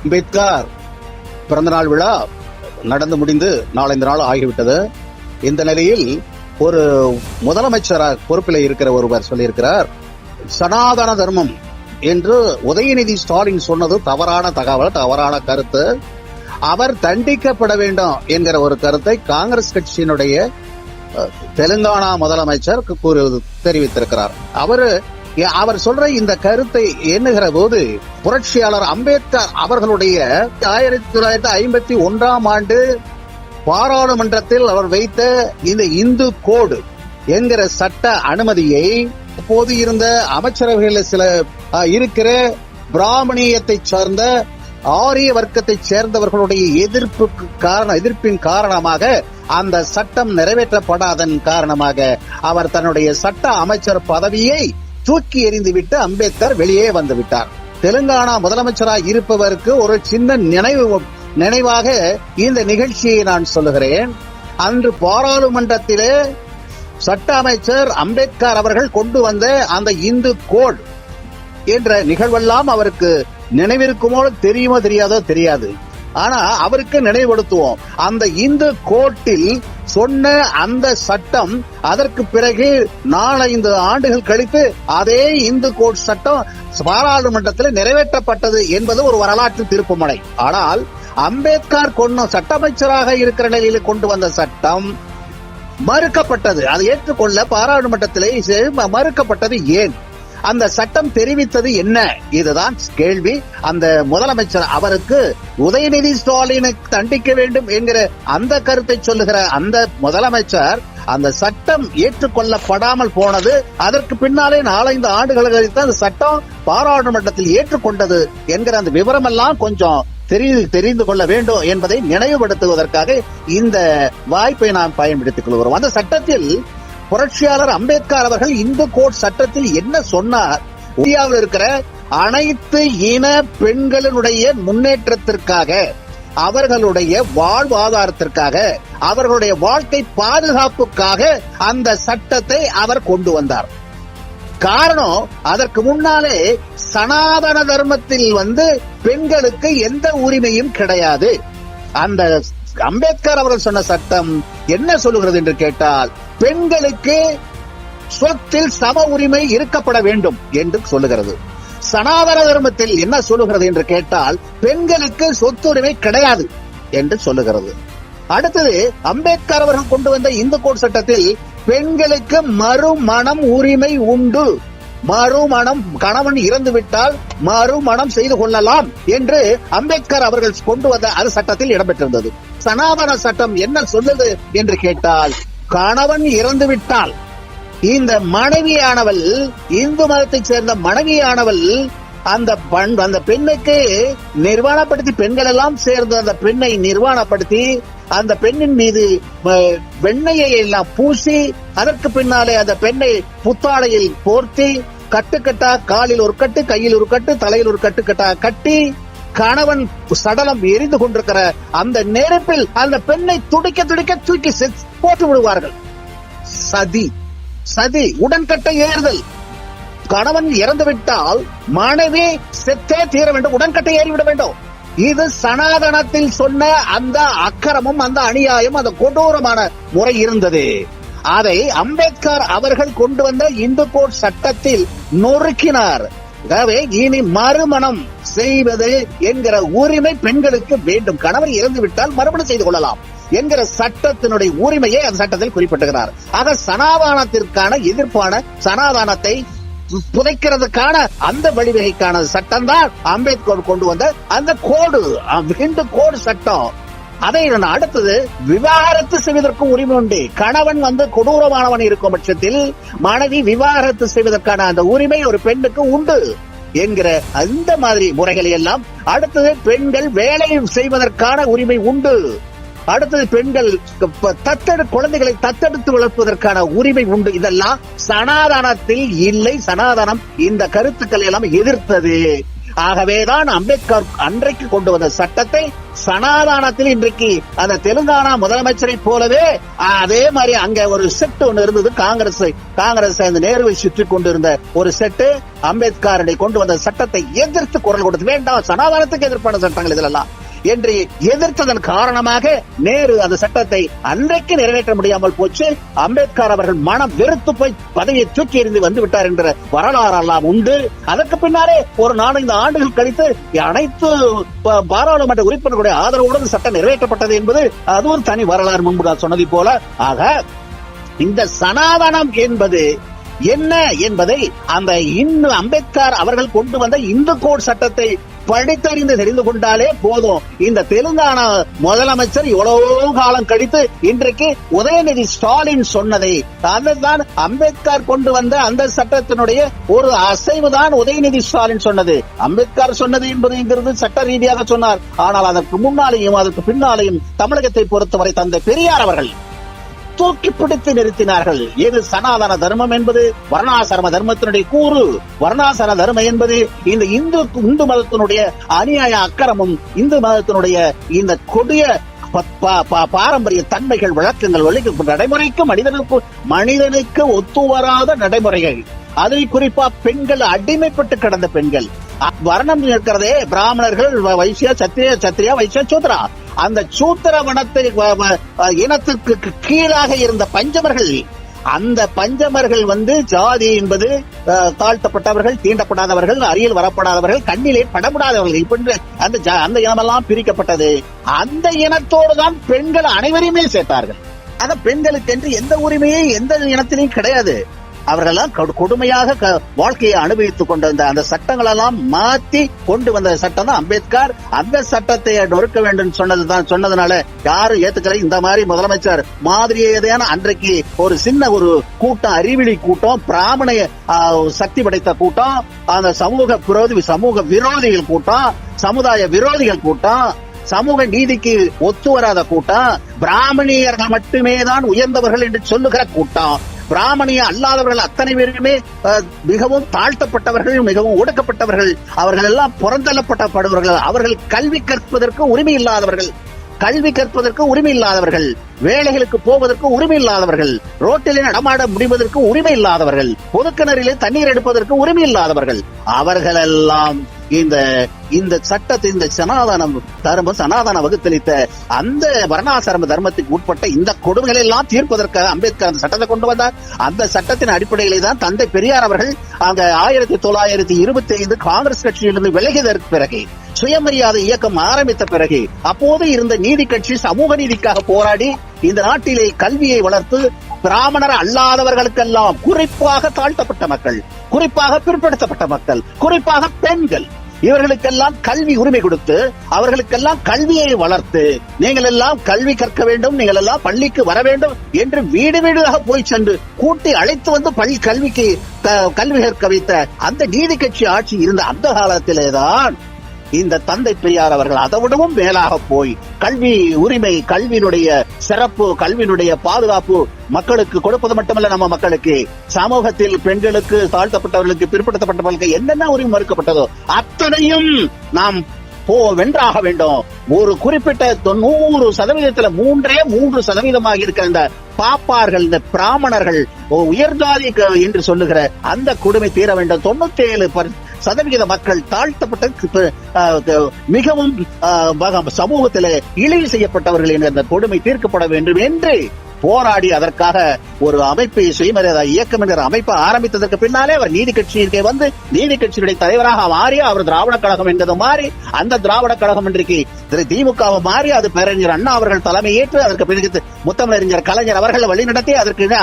அம்பேத்கர் பிறந்தநாள் விழா நடந்து முடிந்து நாலந்து நாள் ஆகிவிட்டது. இந்த நிலையில் ஒரு முதலமைச்சராக பொறுப்பில் இருக்கிற ஒருவர் சொல்லியிருக்கிறார், சனாதன தர்மம் என்று உதயநிதி ஸ்டாலின் சொன்னது தவறான தகவல், தவறான கருத்து. அவர் தண்டிக்கப்பட வேண்டும் என்கிற ஒரு கருத்தை காங்கிரஸ் கட்சியினுடைய தெலுங்கானா முதலமைச்சர் தெரிவித்திருக்கிறார். அவர் சொல்ற இந்த கருத்தை எண்ணுகிற போது புரட்சியாளர் அம்பேத்கர் அவர்களுடைய 1951ஆம் ஆண்டு பாராளுமன்றத்தில் அவர் வைத்த இந்த இந்து கோடு என்கிற சட்ட அனுமதியை அப்போது இருந்த அமைச்சரவைகளில் சில இருக்கிற பிராமணியத்தை சார்ந்த ஆரிய வர்க்கத்தை சேர்ந்தவர்களுடைய எதிர்ப்பின் காரணமாக அந்த சட்டம் நிறைவேற்றப்படாதன் காரணமாக அவர் தன்னுடைய சட்ட அமைச்சர் பதவியை தூக்கி எறிந்துவிட்டு அம்பேத்கர் வெளியே வந்து விட்டார். தெலுங்கானா முதலமைச்சராக இருப்பவருக்கு ஒரு சின்ன நினைவாக இந்த நிகழ்ச்சியை நான் சொல்லுகிறேன். அன்று பாராளுமன்றத்திலே சட்ட அமைச்சர் அம்பேத்கர் அவர்கள் கொண்டு வந்த அந்த இந்து கோட் என்ற நிகழ்வெல்லாம் அவருக்கு நினைவிருக்குமோ தெரியுமோ தெரியாதோ தெரியாது. ஆனா அவருக்கு நினைவுபடுத்துவோம். அந்த இந்து கோட்டில் சொன்ன அந்த சட்டம் அதற்கு பிறகு 4-5 ஆண்டுகள் கழித்து அதே இந்து கோட் சட்டம் பாராளுமன்றத்தில் நிறைவேற்றப்பட்டது என்பது ஒரு வரலாற்று திருப்புமுனை. ஆனால் அம்பேத்கர் சட்ட அமைச்சராக இருக்கிற நிலையில் கொண்டு வந்த சட்டம் மறுக்கப்பட்டது. அதை ஏற்றுக்கொள்ள பாராளுமன்றத்திலே மறுக்கப்பட்டது ஏன்? அந்த சட்டம் தெரிவித்தது என்ன? இதுதான் கேள்வி. அந்த முதலமைச்சர் அவருக்கு உதயநிதி ஸ்டாலினை தண்டிக்க வேண்டும் என்கிற அந்த கருத்தை சொல்லுகிற அந்த முதலமைச்சர் அந்த சட்டம் ஏற்றுக்கொள்ளப்படாமல் போனது, அதற்கு பின்னாலே 4-5 ஆண்டுகள் கழித்து அந்த சட்டம் பாராளுமன்றத்தில் ஏற்றுக்கொண்டது என்கிற அந்த விவரம் எல்லாம் கொஞ்சம் தெரிந்து கொள்ள வேண்டும் என்பதை நினைவுபடுத்துவதற்காக இந்த வாய்ப்பை நாம் பயன்படுத்திக் கொள்கிறோம். அந்த சட்டத்தில் புரட்சியாளர் அம்பேத்கர் அவர்கள் இந்து கோட் சட்டத்தில் என்ன சொன்னார்? இந்தியாவில் இருக்கிற அனைத்து இன பெண்களினுடைய முன்னேற்றத்திற்காக, அவர்களுடைய வாழ்வாதாரத்திற்காக, அவர்களுடைய வாழ்க்கை பாதுகாப்புக்காக அந்த சட்டத்தை அவர் கொண்டு வந்தார். காரணம், அதற்கு முன்னாலே சனாதன தர்மத்தில் பெண்களுக்கு எந்த உரிமையும் கிடையாது. அந்த அம்பேத்கர் அவர்கள் சொன்ன சட்டம் என்ன சொல்லுகிறது என்று கேட்டால், பெண்களுக்கு சொத்தில் சம உரிமை இருக்கப்பட வேண்டும் என்று சொல்லுகிறது. சனாதன தர்மத்தில் என்ன சொல்லுகிறது என்று கேட்டால், பெண்களுக்கு சொத்துரிமை கிடையாது என்று சொல்லுகிறது. அடுத்தது, அம்பேத்கர் அவர்கள் கொண்டு வந்த இந்து கோட் சட்டத்தில் பெண்களுக்கு மறுமணம் உரிமை உண்டு. மறுமணம், கணவன் இறந்து விட்டால் மறுமணம் செய்து கொள்ளலாம் என்று அம்பேத்கர் அவர்கள் கொண்டு வந்த அது சட்டத்தில் இடம்பெற்றிருந்தது. சனாதன சட்டம் என்ன சொல்லுது என்று கேட்டால், கணவன் இறந்து விட்டால் இந்த மனைவியானவள், இந்து மதத்தைச் சேர்ந்த மனைவியானவள் அந்த பெண்ணுக்கு நிர்வாணப்படுத்தி, பெண்கள் எல்லாம் சேர்ந்து அந்த பெண்ணை நிர்வாணப்படுத்தி அந்த பெண்ணின் மீது வெண்ணையை எல்லாம் பூசி, அதற்கு பின்னாலே அந்த பெண்ணை புத்தாடையில் போர்த்தி, கட்டுக்கட்டா, காலில் ஒரு கட்டு, கையில் ஒரு கட்டு, தலையில் ஒரு கட்டுக்கட்டா கட்டி, கணவன் சடலம் எரிந்து கொண்டிருக்கிற அந்த நெருப்பில் அந்த பெண்ணை துடிக்க துடிக்க தூக்கி போட்டு விடுவார்கள். சதி, உடன்கட்டை ஏறுதல். கணவன் இறந்து விட்டால் மனைவி செத்தே தீர வேண்டும், உடன்கட்டை ஏறிவிட வேண்டும். இது சனாதனத்தில் சொன்ன அந்த அக்கிரமம், அந்த அநியாயம், அந்த கொடூரமான முறை இருந்தது. அதை அம்பேத்கர் அவர்கள் கொண்டு வந்த இந்து கோட் சட்டத்தில் நொறுக்கினார். இனி மறுமணம் செய்வது என்கிற உரிமை பெண்களுக்கு வேண்டும். கணவர் இறந்து விட்டால் மறுமணம் செய்து கொள்ளலாம் என்கிற சட்டத்தினுடைய உரிமையை அந்த சட்டத்தில் குறிப்பிட்டுகிறார். ஆக சனாதானத்திற்கான எதிர்ப்பான, சனாதானத்தை புதைக்கிறதுக்கான அந்த வழிவகைக்கான சட்டம் தான் அம்பேத்கர் கொண்டு வந்த அந்த கோடு, இந்து கோடு சட்டம். அதை அடுத்தது, விவாகரத்து செய்வதற்கு உரிமை உண்டு. கணவன் கொடூரமானவன் இருக்கும் பட்சத்தில் மனைவி விவாகரத்து செய்வதற்கான அந்த உரிமை ஒரு பெண்ணுக்கு உண்டு என்கிற அந்த மாதிரி முறைகளை எல்லாம். அடுத்தது, பெண்கள் வேலை செய்வதற்கான உரிமை உண்டு. அடுத்தது, பெண்கள் குழந்தைகளை தத்தெடுத்து வளர்ப்பதற்கான உரிமை உண்டு. இதெல்லாம் சனாதனத்தில் இல்லை. சனாதனம் இந்த கருத்துக்களை எல்லாம் எதிர்த்தது. ஆகவேதான் அம்பேத்கர் அன்றைக்கு கொண்டு வந்த சட்டத்தை சனாதானத்தில் இன்றைக்கு அந்த தெலுங்கானா முதலமைச்சரை போலவே அதே மாதிரி அங்க ஒரு செட் ஒன்று இருந்தது. காங்கிரஸ் அந்த நேருவை சுற்றி கொண்டிருந்த ஒரு செட்டு அம்பேத்கரை கொண்டு வந்த சட்டத்தை எதிர்த்து குரல் கொடுத்து, வேண்டாம் சனாதானத்துக்கு எதிர்ப்பான சட்டங்கள் இதெல்லாம் என்று எதிர்த்ததன் காரணமாக நேரு அந்த சட்டத்தை அன்றைக்கு நிறைவேற்ற முடியாமல் போச்சு. அம்பேத்கர் அவர்கள் மனம் வெறுத்து போய் பதவியை தூக்கி எறிந்து வந்து விட்டார் என்ற வரலாறு எல்லாம் உண்டு. அதற்கு பின்னாலே ஒரு 4-5 ஆண்டுகள் கழித்து அனைத்து பாராளுமன்ற உறுப்பினர்களுடைய ஆதரவுடன் சட்டம் நிறைவேற்றப்பட்டது என்பது அது ஒரு தனி வரலாறு. முன்பு நான் சொன்னதை போல ஆக இந்த சனாதனம் என்பது என்ன என்பதை அந்த அம்பேத்கர் அவர்கள் கொண்டு வந்த இந்து கோட் சட்டத்தை படித்தறிந்து தெரிந்து கொண்டாலே போதும். இந்த தெலுங்கானா முதலமைச்சர் இவ்வளவு காலம் கழித்து இன்றைக்கு உதயநிதி ஸ்டாலின் சொன்னதை அதுதான் அம்பேத்கர் கொண்டு வந்த அந்த சட்டத்தினுடைய ஒரு அசைவுதான் உதயநிதி ஸ்டாலின் சொன்னது. அம்பேத்கர் சொன்னது என்பதுங்கிறது சட்ட ரீதியாக சொன்னார். ஆனால் அதற்கு முன்னாலேயும் அதற்கு பின்னாலேயும் தமிழகத்தை பொறுத்தவரை தந்தை பெரியார் அவர்கள் தூக்கி பிடித்து நிறுத்தினார்கள். எது சனாதன தர்மம் என்பது வர்ணாசிரம தர்மத்தினுடைய கூறு. வர்ணாசிரம தர்மம் என்பது இந்த இந்து மதத்தினுடைய அநியாய அக்கிரமும், இந்து மதத்தினுடைய இந்த கொடிய பாரம்பரிய தன்மைகள், வழக்கங்கள், நடைமுறைக்கு மனிதனுக்கு ஒத்து வராத நடைமுறைகள். அதை குறிப்பா பெண்கள், அடிமைப்பட்டு கிடந்த பெண்கள், வர்ணம் இருக்கிறதே பிராமணர்கள், வைசியா, சத்திரியா, வைசியா, சூத்ரா, அந்த சூத்திர வனத்தை இனத்திற்கு கீழாக இருந்த பஞ்சமர்கள், அந்த பஞ்சமர்கள் ஜாதி என்பது தாழ்த்தப்பட்டவர்கள், தீண்டப்படாதவர்கள், அரியல் வரப்படாதவர்கள், கண்ணிலே படப்படாதவர்கள், இப்படி அந்த இனமெல்லாம் பிரிக்கப்பட்டது. அந்த இனத்தோடு தான் பெண்கள் அனைவரையுமே சேர்த்தார்கள். அந்த பெண்களுக்கு என்று எந்த உரிமையே எந்த இனத்திலையும் கிடையாது. அவர்களெல்லாம் கொடுமையாக வாழ்க்கையை அனுபவித்துக் கொண்டிருந்த அந்த சட்டங்கள் எல்லாம் மாற்றி கொண்டு வந்த சட்டம் தான் அம்பேத்கர். அந்த சட்டத்தை நொறுக்க வேண்டும் சொன்னதுனால யாரும் ஏத்துக்கல. இந்த மாதிரி முதலமைச்சர் மாதிரியான அன்றைக்கு ஒரு சின்ன ஒரு கூட்டம், அறிவிலி கூட்டம், பிராமண சக்தி படைத்த கூட்டம், அந்த சமூக விரோதிகள் கூட்டம், சமுதாய விரோதிகள் கூட்டம், சமூக நீதிக்கு ஒத்து வராத கூட்டம், பிராமணியர்கள் மட்டுமே தான் உயர்ந்தவர்கள் என்று சொல்லுகிற கூட்டம், பிராமணிய அல்லாதவர்கள் அத்தனை பேருமே மிகவும் தாழ்த்தப்பட்டவர்கள், மிகவும் ஒடுக்கப்பட்டவர்கள், அவர்கள் எல்லாம் புறந்தள்ளப்பட்டப்படுவர்கள், அவர்கள் கல்வி கற்பதற்கு உரிமை இல்லாதவர்கள், வேலைகளுக்கு போவதற்கு உரிமை இல்லாதவர்கள், ரோட்டிலே நடமாட முடிவதற்கு உரிமை இல்லாதவர்கள், பொதுக்கிணறிலே தண்ணீர் எடுப்பதற்கு உரிமை இல்லாதவர்கள், அவர்களெல்லாம் இந்த சட்டத்தை, இந்த சனாதன வகுத்தளித்த அந்த வர்ணாசிரம தர்மத்துக்கு உட்பட்ட இந்த கொடுமைகளை எல்லாம் தீர்ப்பதற்காக அம்பேத்கர் அந்த சட்டத்தை கொண்டு வந்தார். அந்த சட்டத்தின் அடிப்படையிலே தான் தந்தை பெரியார் அவர்கள் அங்க 1925 காங்கிரஸ் கட்சியிலிருந்து விலகியதற்கு பிறகு, சுயமரியாதை இயக்கம் ஆரம்பித்த பிறகு, அப்போது இருந்த நீதி கட்சி சமூக நீதிக்காக போராடி இந்த நாட்டிலே கல்வியை வளர்த்து பிராமணர் அல்லாதவர்களுக்கெல்லாம், குறிப்பாக தாழ்த்தப்பட்ட மக்கள், குறிப்பாக பிற்படுத்தப்பட்ட மக்கள், குறிப்பாக பெண்கள், இவர்களுக்கெல்லாம் கல்வி உரிமை கொடுத்து அவர்களுக்கெல்லாம் கல்வியை வளர்த்து, நீங்கள் எல்லாம் கல்வி கற்க வேண்டும், நீங்கள் எல்லாம் பள்ளிக்கு வர வேண்டும் என்று வீடு வீடாக போய் சென்று கூட்டி அழைத்து வந்து கல்வி கற்க வைத்த அந்த நீதி கட்சி ஆட்சி இருந்த அந்த காலத்திலேதான் இந்த தந்தை பெரியார் அவர்கள் அதை விடவும் மேலாக போய் கல்வி உரிமை, கல்வியினுடைய சிறப்பு, கல்வியினுடைய பாதுகாப்பு மக்களுக்கு கொடுப்பது மட்டுமல்ல, நம்ம மக்களுக்கு சமூகத்தில் பெண்களுக்கு, தாழ்த்தப்பட்டவர்களுக்கு, பிற்படுத்தப்பட்டவர்களுக்கு என்னென்ன உரிமை மறுக்கப்பட்டதோ அத்தனையும் நாம் வென்றாக வேண்டும். ஒரு குறிப்பிட்ட 100% 3% இருக்கிற இந்த பாப்பார்கள், இந்த பிராமணர்கள், உயர்ஜாதி என்று சொல்லுகிற அந்த கொடுமை தீர வேண்டும். 97% மக்கள் தாழ்த்தப்பட்ட மிகவும் சமூகத்தில் இழிவு செய்யப்பட்டவர்கள் என்ற அந்த கொடுமை தீர்க்கப்பட வேண்டும் என்று போராடி அதற்காக ஒரு அமைப்பை, சுயமரியாதை இயக்கம் என்ற அமைப்பை ஆரம்பித்ததற்கு பின்னாலே அவர் நீதி கட்சியிற்கு நீதி கட்சியினுடைய தலைவராக மாறி, அவர் திராவிட கழகம் என்பது மாறி, அந்த திராவிட கழகம் இன்றைக்கு திமுக மாறி, அது பேரறிஞர் அண்ணா அவர்கள் தலைமையேற்று, அதற்கு பிறகு முத்தமிழறிஞர் கலைஞர் அவர்கள் வழிநடத்தி,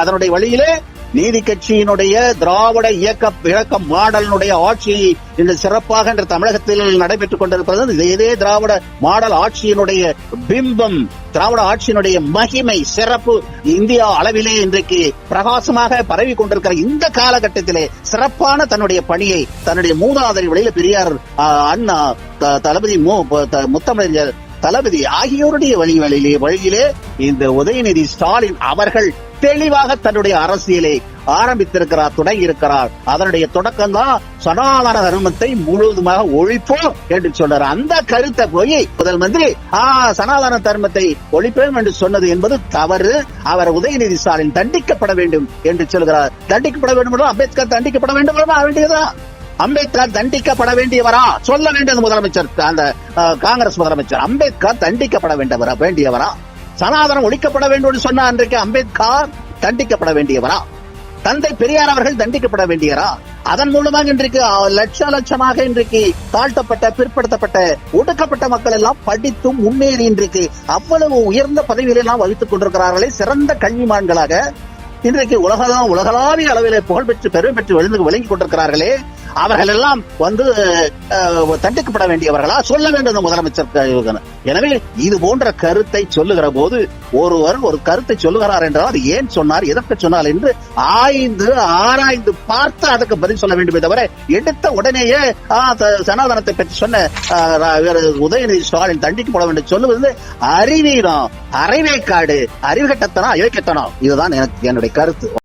அதனுடைய வழியிலே நீதி கட்சியினுடைய திராவிட இயக்க மாடலினுடைய ஆட்சி இந்த சிறப்பாக இன்று தமிழகத்தில் நடைபெற்றுக் கொண்டிருப்பது இதே திராவிட மாடல் ஆட்சியினுடைய பிம்பம், திராவிட ஆட்சியினுடைய மகிமை, சிறப்பு இந்தியா அளவிலே இன்றைக்கு பிரகாசமாக பரவி கொண்டிருக்கிற இந்த காலகட்டத்திலே சிறப்பான தன்னுடைய பணியை தன்னுடைய மூதாதையர் வழியில பெரியார், அண்ணா, தளபதி முத்தமிழறிஞர் தளபதி ஆகியோருடைய வழியிலே இந்த உதயநிதி ஸ்டாலின் அவர்கள் தெளிவாக தன்னுடைய அரசியலை ஆரம்பித்திருக்கிறார், தொடங்கி இருக்கிறார். அதனுடைய தொடக்கம் தான் சனாதன தர்மத்தை முழுவதுமாக ஒழிப்போம் என்று சொல்றார். அந்த கருத்தை போய் முதல் மந்திரி சனாதன தர்மத்தை ஒழிப்போம் என்று சொன்னது என்பது தவறு. அவர் உதயநிதி ஸ்டாலின் தண்டிக்கப்பட வேண்டும் என்று சொல்கிறார். தண்டிக்கப்பட வேண்டும், அம்பேத்கர் தண்டிக்கப்பட வேண்டும் வேண்டியதா? அம்பேத்கர் தண்டிக்கப்பட வேண்டியவரா? சொல்ல வேண்டியது முதலமைச்சர், அந்த காங்கிரஸ் முதலமைச்சர். அம்பேத்கர் தண்டிக்கப்பட வேண்டியவரா? சனாதனம் ஒழிக்கப்பட வேண்டும் என்று சொன்ன அன்றைக்கு அம்பேத்கர் தண்டிக்கப்பட வேண்டியவரா? தந்தை பெரியார் அவர்கள் தண்டிக்கப்பட வேண்டியவரா? அதன் மூலமாக இன்றைக்கு லட்சமாக இன்றைக்கு தாழ்த்தப்பட்ட, பிற்படுத்தப்பட்ட, ஒடுக்கப்பட்ட மக்கள் எல்லாம் படித்தும் முன்னேறி இன்றைக்கு அவ்வளவு உயர்ந்த பதவிகளை எல்லாம் வகித்துக் கொண்டிருக்கிறார்களே, சிறந்த கல்விமான்களாக இன்றைக்கு உலகளாவிய அளவிலே புகழ்பெற்று பெருமை பெற்று விளங்கிக் கொண்டிருக்கிறார்களே, அவர்கள் எல்லாம் தண்டிக்கப்பட வேண்டியவர்களா? சொல்ல வேண்டும் முதலமைச்சர். எனவே இது போன்ற கருத்தை சொல்லுகிற போது ஒருவர் ஒரு கருத்தை சொல்லுகிறார் என்றால் அது ஏன் சொன்னார், எதற்கு சொன்னார் என்று ஆராய்ந்து பார்த்து அதுக்கு பதில் சொல்ல வேண்டுமே தவிர எடுத்த உடனேயே சனாதனத்தை பற்றி சொன்ன உதயநிதி ஸ்டாலின் தண்டிக்கப்பட வேண்டும் சொல்லுவது அறிவீனம், அரைவேக்காடு, அறிவுகட்டத்தனம், அயோக்கியத்தனம். இதுதான் என்னுடைய கருத்து.